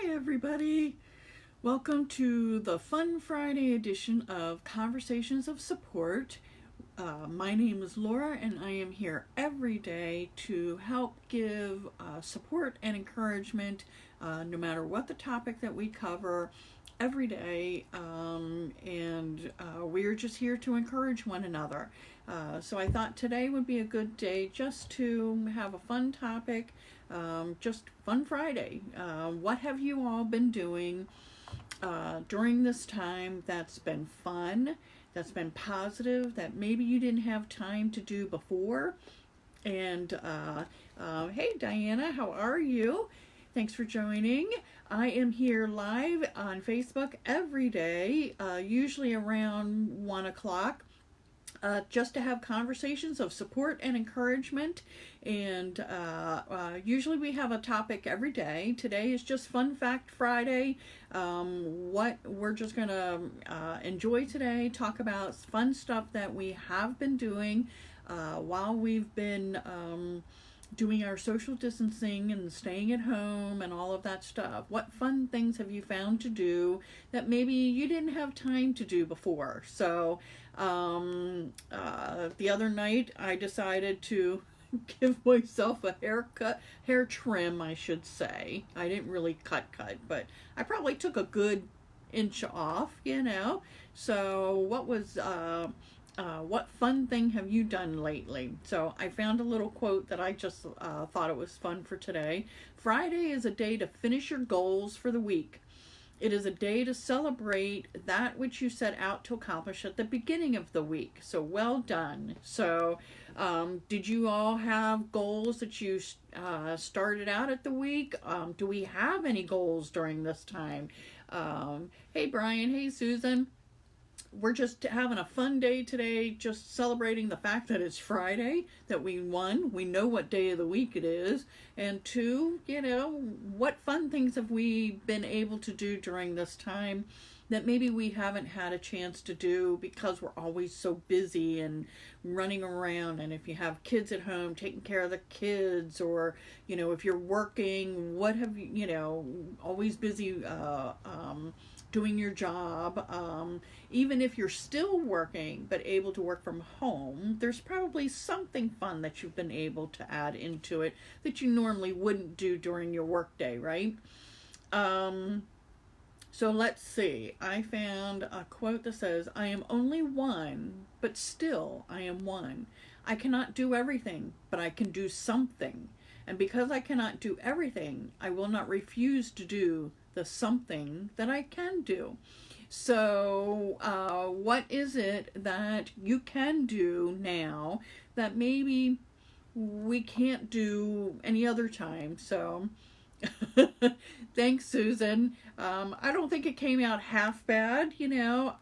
Hi everybody! Welcome to the Fun Friday edition of Conversations of Support. My name is Laura and I am here every day to help give support and encouragement no matter what the topic that we cover every day, and we're just here to encourage one another. So I thought today would be a good day just to have a fun topic, just Fun Friday. What have you all been doing during this time that's been fun, that's been positive, that maybe you didn't have time to do before? And hey Diana, how are you? Thanks for joining. I am here live on Facebook every day, usually around 1 o'clock. Just to have conversations of support and encouragement, and usually we have a topic every day. Today is just Fun Fact Friday. What we're just going to enjoy today, talk about fun stuff that we have been doing while we've been doing our social distancing and staying at home and all of that stuff. What fun things have you found to do that maybe you didn't have time to do before? So the other night I decided to give myself a hair trim, I should say. I didn't really cut, but I probably took a good inch off, So what fun thing have you done lately? So I found a little quote that I just thought it was fun for today. Friday is a day to finish your goals for the week. It is a day to celebrate that which you set out to accomplish at the beginning of the week. So well done. So did you all have goals that you started out at the week? Do we have any goals during this time? Hey Brian, hey Susan. We're just having a fun day today, just celebrating the fact that it's Friday, that we won. We know what day of the week it is. And two, what fun things have we been able to do during this time that maybe we haven't had a chance to do because we're always so busy and running around. And if you have kids at home, taking care of the kids, or, if you're working, what have you, always busy doing your job. Even if you're still working but able to work from home, there's probably something fun that you've been able to add into it that you normally wouldn't do during your workday, right? So let's see. I found a quote that says, "I am only one, but still I am one. I cannot do everything, but I can do something. And because I cannot do everything, I will not refuse to do the something that I can do." So what is it that you can do now that maybe we can't do any other time? So thanks, Susan. I don't think it came out half bad.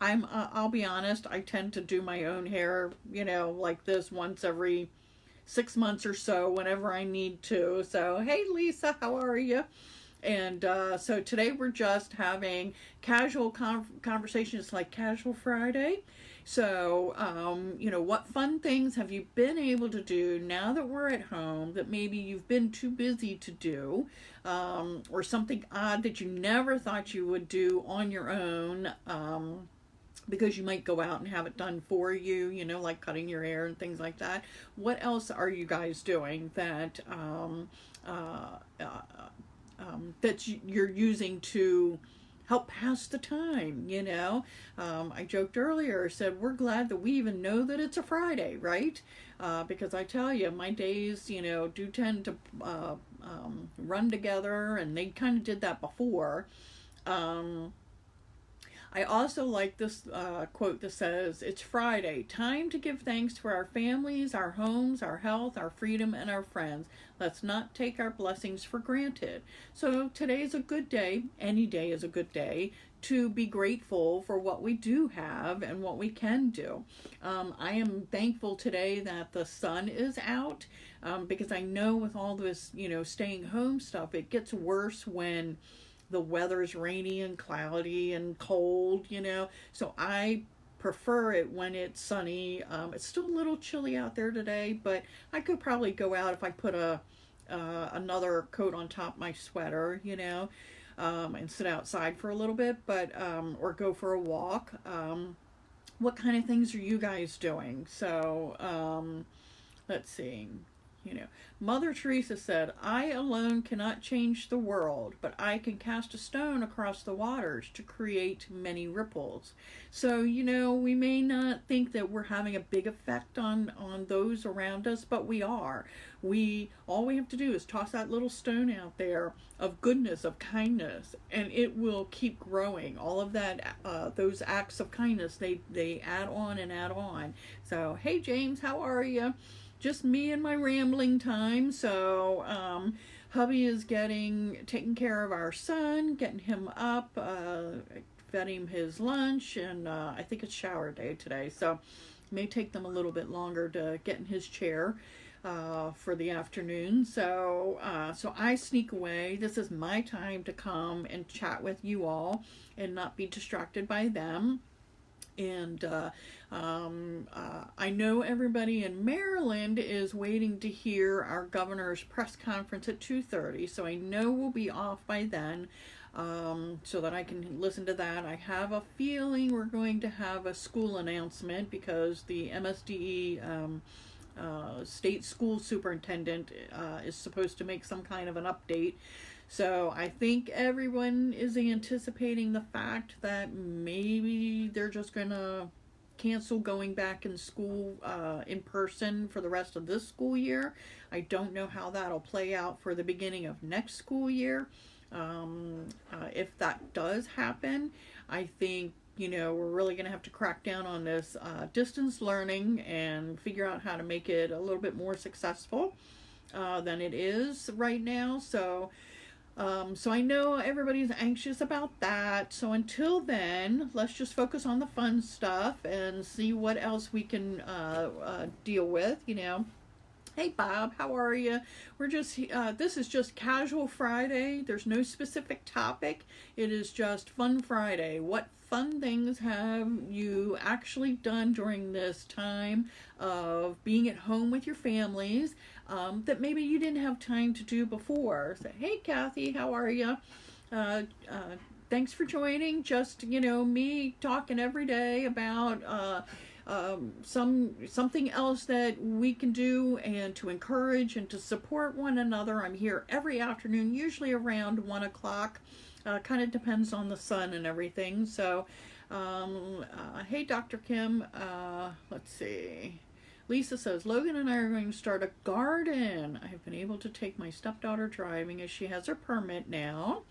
I'll be honest, I tend to do my own hair, like this once every 6 months or so, whenever I need to. So hey Lisa, how are you? And so today we're just having casual conversations, like Casual Friday. So, what fun things have you been able to do now that we're at home that maybe you've been too busy to do, or something odd that you never thought you would do on your own, because you might go out and have it done for you, like cutting your hair and things like that. What else are you guys doing that that you're using to help pass the time? I joked earlier, said we're glad that we even know that it's a Friday, right? Because I tell you, my days, do tend to run together, and they kind of did that before. I also like this quote that says, "It's Friday, time to give thanks for our families, our homes, our health, our freedom, and our friends. Let's not take our blessings for granted." So today's a good day, any day is a good day, to be grateful for what we do have and what we can do. I am thankful today that the sun is out, because I know with all this, staying home stuff, it gets worse when the weather's rainy and cloudy and cold, So I prefer it when it's sunny. It's still a little chilly out there today, but I could probably go out if I put another coat on top of my sweater, and sit outside for a little bit, but or go for a walk. What kind of things are you guys doing? So let's see. Mother Teresa said, "I alone cannot change the world, but I can cast a stone across the waters to create many ripples." So, we may not think that we're having a big effect on those around us, but we are. All we have to do is toss that little stone out there of goodness, of kindness, and it will keep growing. All of that, those acts of kindness, they add on and add on. So, hey James, how are you? Just me and my rambling time. So hubby is taking care of our son, getting him up, fed him his lunch, and I think it's shower day today, so it may take them a little bit longer to get in his chair for the afternoon. So I sneak away. This is my time to come and chat with you all and not be distracted by them. And I know everybody in Maryland is waiting to hear our governor's press conference at 2:30, so I know we'll be off by then, so that I can listen to that. I have a feeling we're going to have a school announcement because the MSDE state school superintendent is supposed to make some kind of an update. So I think everyone is anticipating the fact that maybe they're just going to cancel going back in school in person for the rest of this school year. I don't know how that'll play out for the beginning of next school year. If that does happen, I think we're really going to have to crack down on this distance learning and figure out how to make it a little bit more successful than it is right now. So I know everybody's anxious about that. So until then, let's just focus on the fun stuff and see what else we can deal with, Hey Bob, how are you? We're just, this is just Casual Friday. There's no specific topic. It is just Fun Friday. What fun things have you actually done during this time of being at home with your families that maybe you didn't have time to do before? So, hey Kathy, how are you? Thanks for joining. Just, me talking every day about something else that we can do and to encourage and to support one another. I'm here every afternoon, usually around 1 o'clock. Kind of depends on the sun and everything. So, hey Dr. Kim, let's see. Lisa says, Logan and I are going to start a garden. I have been able to take my stepdaughter driving as she has her permit now.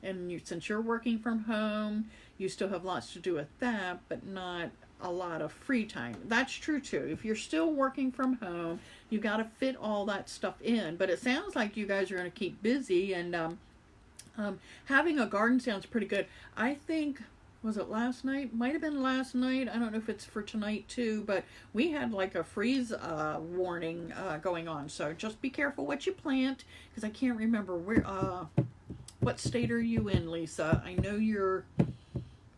And since you're working from home, you still have lots to do with that, but not a lot of free time. That's true too. If you're still working from home, you got to fit all that stuff in. But it sounds like you guys are going to keep busy, and having a garden sounds pretty good. I think, was it last night? Might have been last night. I don't know if it's for tonight too, but we had like a freeze warning going on. So just be careful what you plant, because I can't remember where. What state are you in, Lisa? I know you're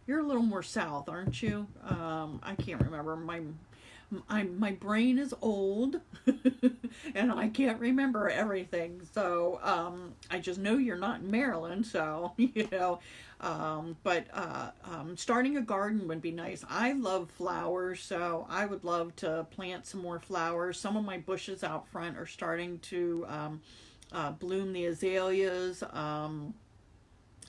a little more south, aren't you? I can't remember. My brain is old and I can't remember everything. So I just know you're not in Maryland. So but starting a garden would be nice. I love flowers, so I would love to plant some more flowers. Some of my bushes out front are starting to bloom, the azaleas.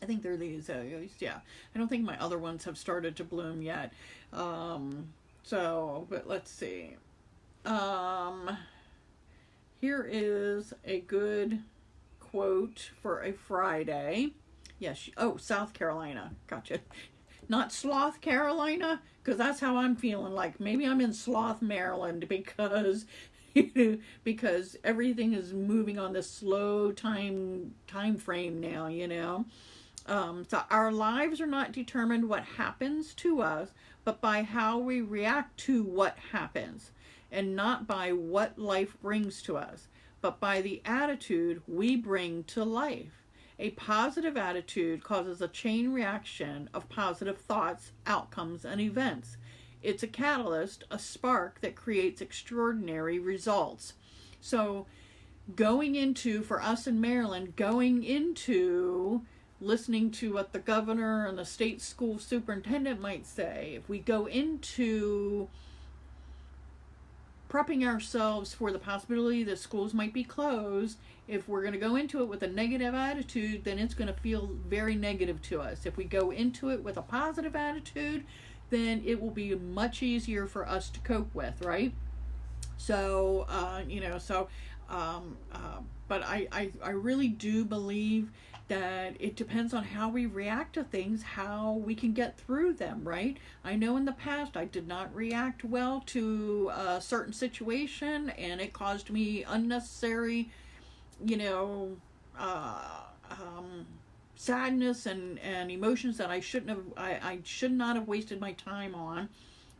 I think they're the azaleas, yeah. I don't think my other ones have started to bloom yet. But let's see. Here is a good quote for a Friday. Yes, South Carolina. Gotcha. Not Sloth, Carolina, because that's how I'm feeling like. Maybe I'm in Sloth, Maryland, because everything is moving on this slow time frame now, So our lives are not determined what happens to us, but by how we react to what happens, and not by what life brings to us, but by the attitude we bring to life. A positive attitude causes a chain reaction of positive thoughts, outcomes, and events. It's a catalyst, a spark that creates extraordinary results. So for us in Maryland, going into listening to what the governor and the state school superintendent might say, if we go into prepping ourselves for the possibility that schools might be closed, if we're going to go into it with a negative attitude, then it's going to feel very negative to us. If we go into it with a positive attitude, then it will be much easier for us to cope with, right? So, but I really do believe that it depends on how we react to things, how we can get through them, right? I know in the past I did not react well to a certain situation, and it caused me unnecessary, sadness and emotions that I shouldn't have, I should not have wasted my time on.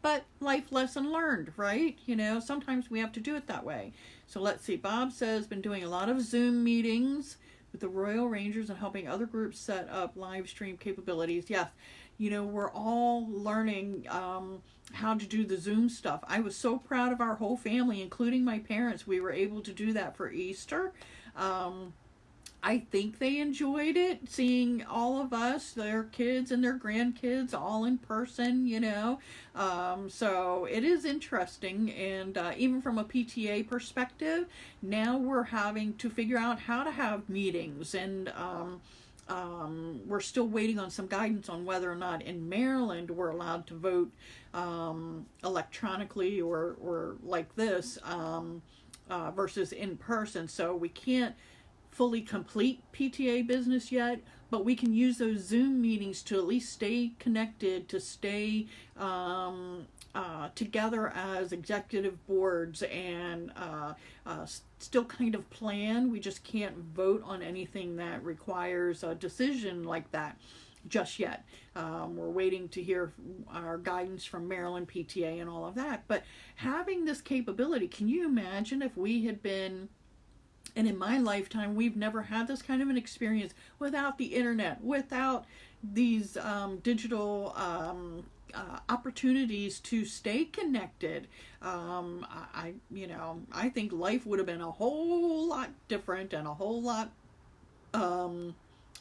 But life lesson learned, right? Sometimes we have to do it that way. So let's see. Bob says, been doing a lot of Zoom meetings with the Royal Rangers and helping other groups set up live stream capabilities. Yes, we're all learning how to do the Zoom stuff. I was so proud of our whole family, including my parents. We were able to do that for Easter. I think they enjoyed it, seeing all of us, their kids and their grandkids, all in person, So it is interesting, and even from a PTA perspective, now we're having to figure out how to have meetings, and we're still waiting on some guidance on whether or not in Maryland we're allowed to vote electronically or like this versus in person. So we can't fully complete PTA business yet, but we can use those Zoom meetings to at least stay connected, to stay together as executive boards, and still kind of plan. We just can't vote on anything that requires a decision like that just yet. We're waiting to hear our guidance from Maryland PTA and all of that. But having this capability, can you imagine if we had been, and in my lifetime, we've never had this kind of an experience without the internet, without these digital opportunities to stay connected. I think life would have been a whole lot different and a whole lot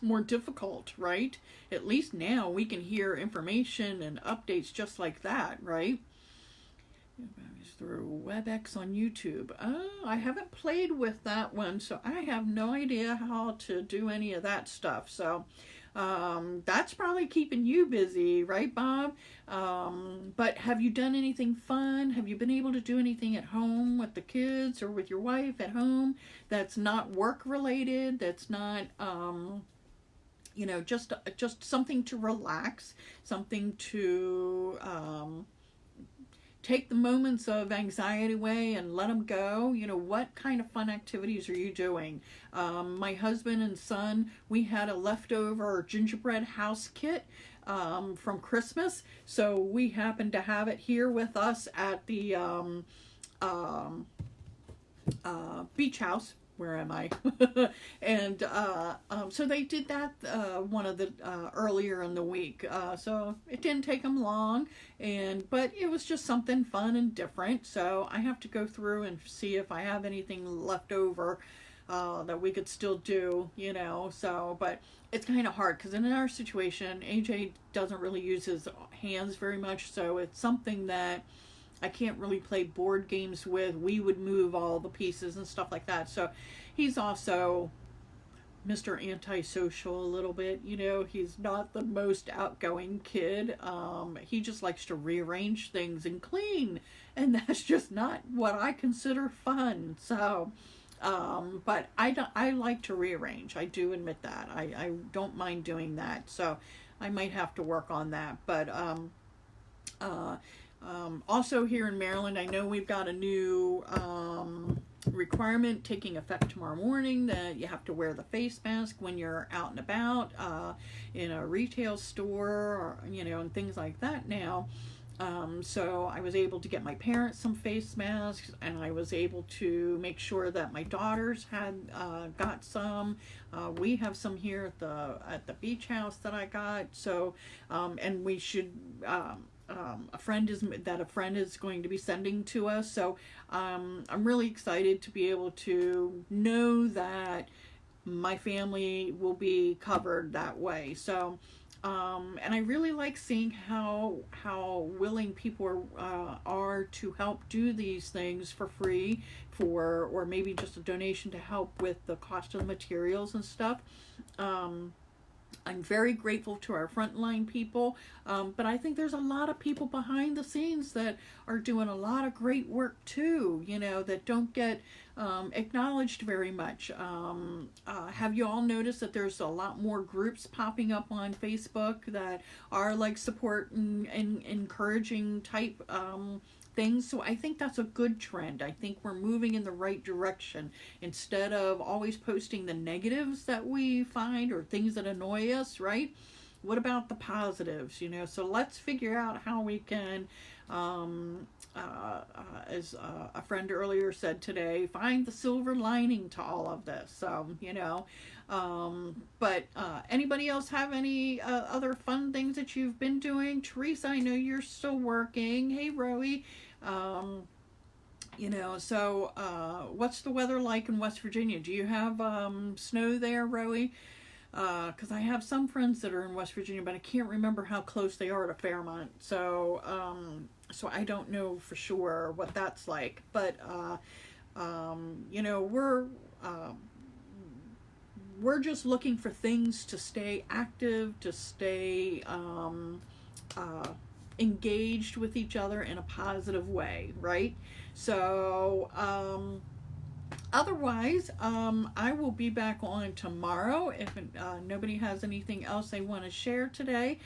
more difficult, right? At least now we can hear information and updates just like that, right? Through WebEx on YouTube. I haven't played with that one, so I have no idea how to do any of that stuff. So that's probably keeping you busy, right, Bob? But have you done anything fun? Have you been able to do anything at home with the kids or with your wife at home that's not work related, that's not just something to relax, something to take the moments of anxiety away and let them go? What kind of fun activities are you doing? My husband and son, we had a leftover gingerbread house kit from Christmas, so we happened to have it here with us at the beach house. Where am I? And so they did that one of the earlier in the week. So it didn't take them long, but it was just something fun and different. So I have to go through and see if I have anything left over that we could still do. So, but it's kind of hard because in our situation, AJ doesn't really use his hands very much. So it's something that I can't really play board games with. We would move all the pieces and stuff like that. So he's also Mr. Antisocial a little bit. He's not the most outgoing kid. He just likes to rearrange things and clean. And that's just not what I consider fun. So, but I like to rearrange. I do admit that. I don't mind doing that. So I might have to work on that. But, also here in Maryland, I know we've got a new requirement taking effect tomorrow morning that you have to wear the face mask when you're out and about in a retail store, and things like that now. So I was able to get my parents some face masks, and I was able to make sure that my daughters had got some. We have some here at the beach house that I got. So, and we should. A friend is going to be sending to us. So I'm really excited to be able to know that my family will be covered that way. So and I really like seeing how willing people are to help do these things for free, or maybe just a donation to help with the cost of the materials and stuff. I'm very grateful to our frontline people, but I think there's a lot of people behind the scenes that are doing a lot of great work too, that don't get acknowledged very much. Have you all noticed that there's a lot more groups popping up on Facebook that are like support and encouraging type things? So I think that's a good trend. I think we're moving in the right direction. Instead of always posting the negatives that we find or things that annoy us, right? What about the positives? So let's figure out how we can, as a friend earlier said today, find the silver lining to all of this. So, but anybody else have any other fun things that you've been doing? Teresa, I know you're still working. Hey, Rowie. So what's the weather like in West Virginia? Do you have snow there, Rowie? Because I have some friends that are in West Virginia, but I can't remember how close they are to Fairmont. So so I don't know for sure what that's like. But we're just looking for things to stay active, to stay engaged with each other in a positive way, right? So otherwise, I will be back on tomorrow if nobody has anything else they want to share today,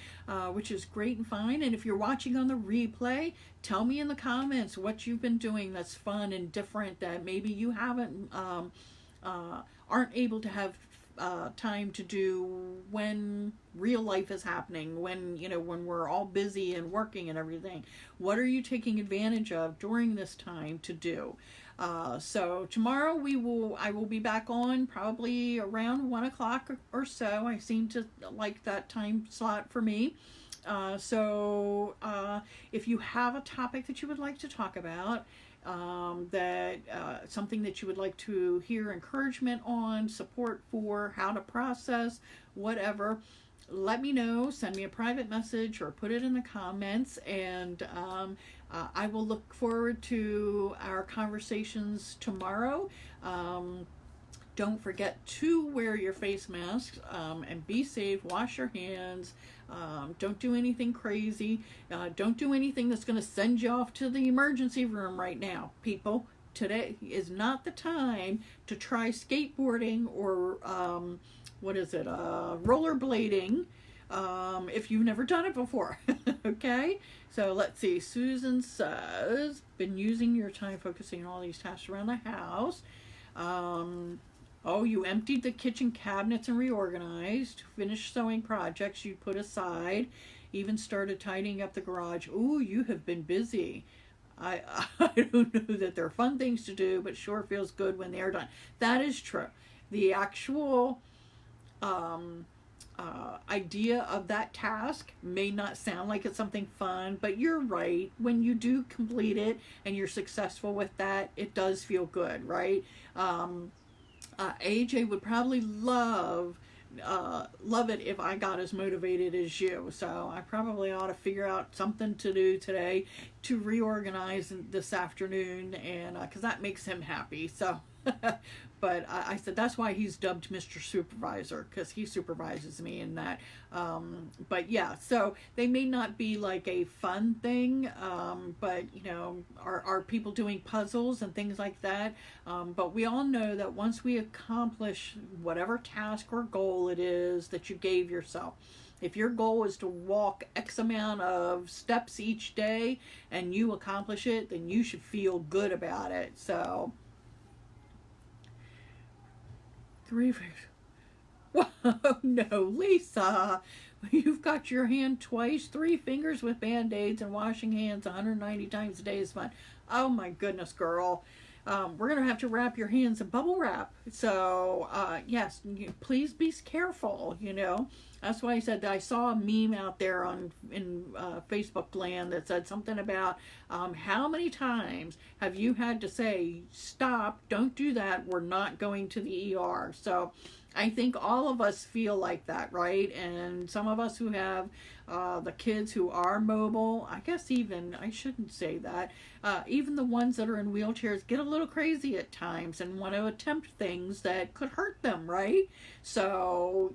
which is great and fine. And if you're watching on the replay, tell me in the comments what you've been doing that's fun and different that maybe you haven't aren't able to have time to do when real life is happening, when we're all busy and working and everything. What are you taking advantage of during this time to do? So tomorrow I will be back on probably around 1 o'clock or so. I seem to like that time slot for me. So if you have a topic that you would like to talk about, something that you would like to hear encouragement on, support for, how to process, whatever, let me know. Send me a private message or put it in the comments, and I will look forward to our conversations tomorrow. Don't forget to wear your face masks and be safe. Wash your hands. Don't do anything crazy. Don't do anything that's going to send you off to the emergency room right now, people. Today is not the time to try skateboarding or rollerblading if you've never done it before. Okay? So let's see. Susan says, been using your time focusing on all these tasks around the house. Oh, you emptied the kitchen cabinets and reorganized, finished sewing projects you put aside, even started tidying up the garage. Ooh, you have been busy. I don't know that they're fun things to do, but sure feels good when they're done. That is true. The actual idea of that task may not sound like it's something fun, but you're right. When you do complete it and you're successful with that, it does feel good, right? AJ would probably love it if I got as motivated as you. So I probably ought to figure out something to do today to reorganize this afternoon, and because that makes him happy. So but I said that's why he's dubbed Mr. Supervisor, because he supervises me in that. But yeah, so they may not be like a fun thing, but are people doing puzzles and things like that? But we all know that once we accomplish whatever task or goal it is that you gave yourself, if your goal is to walk X amount of steps each day and you accomplish it, then you should feel good about it. So 3 fingers. Whoa, no, Lisa. You've got your hand twice. 3 fingers with Band-Aids and washing hands 190 times a day is fun. Oh my goodness, girl. We're going to have to wrap your hands in bubble wrap. So, yes, please be careful, That's why I said that I saw a meme out there in Facebook land that said something about how many times have you had to say, stop, don't do that, we're not going to the ER. So I think all of us feel like that, right? And some of us who have the kids who are mobile, I guess even, I shouldn't say that, even the ones that are in wheelchairs get a little crazy at times and want to attempt things that could hurt them, right? So,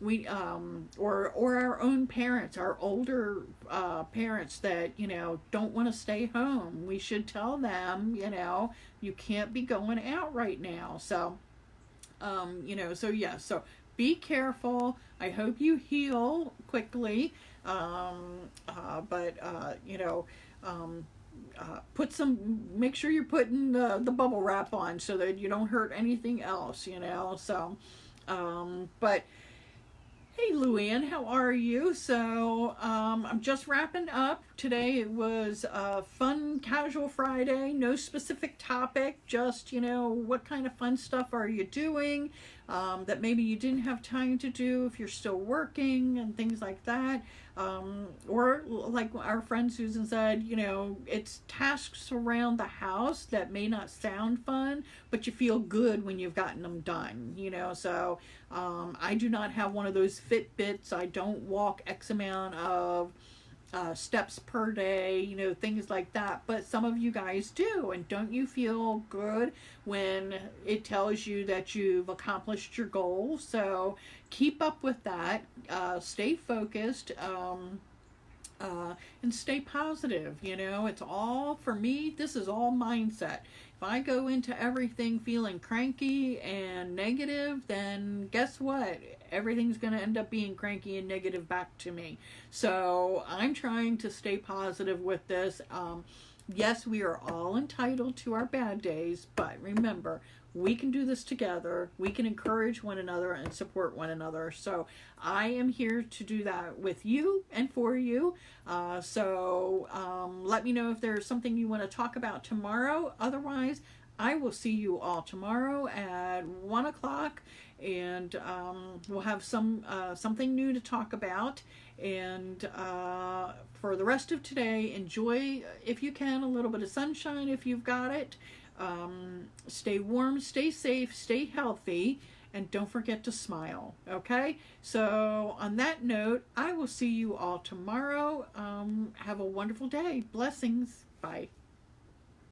we or our own parents, our older parents that don't want to stay home, we should tell them, you can't be going out right now. So so be careful. I hope you heal quickly. Make sure you're putting the bubble wrap on so that you don't hurt anything else, So, but hey, Luann, how are you? So, I'm just wrapping up. Today it was a fun, casual Friday. No specific topic, just, what kind of fun stuff are you doing that maybe you didn't have time to do if you're still working and things like that. Or like our friend Susan said, it's tasks around the house that may not sound fun, but you feel good when you've gotten them done, So I do not have one of those Fitbits. I don't walk X amount of steps per day, things like that. But some of you guys do. And don't you feel good when it tells you that you've accomplished your goal? So keep up with that. Stay focused. And stay positive. It's all, for me, this is all mindset. If I go into everything feeling cranky and negative, then guess what? Everything's going to end up being cranky and negative back to me. So I'm trying to stay positive with this. Yes, we are all entitled to our bad days, but remember, we can do this together. We can encourage one another and support one another. So I am here to do that with you and for you. Let me know if there's something you want to talk about tomorrow. Otherwise, I will see you all tomorrow at 1 o'clock, and we'll have something new to talk about. And for the rest of today, enjoy, if you can, a little bit of sunshine if you've got it. Stay warm, stay safe, stay healthy, and don't forget to smile, okay? So on that note, I will see you all tomorrow. Have a wonderful day. Blessings. Bye.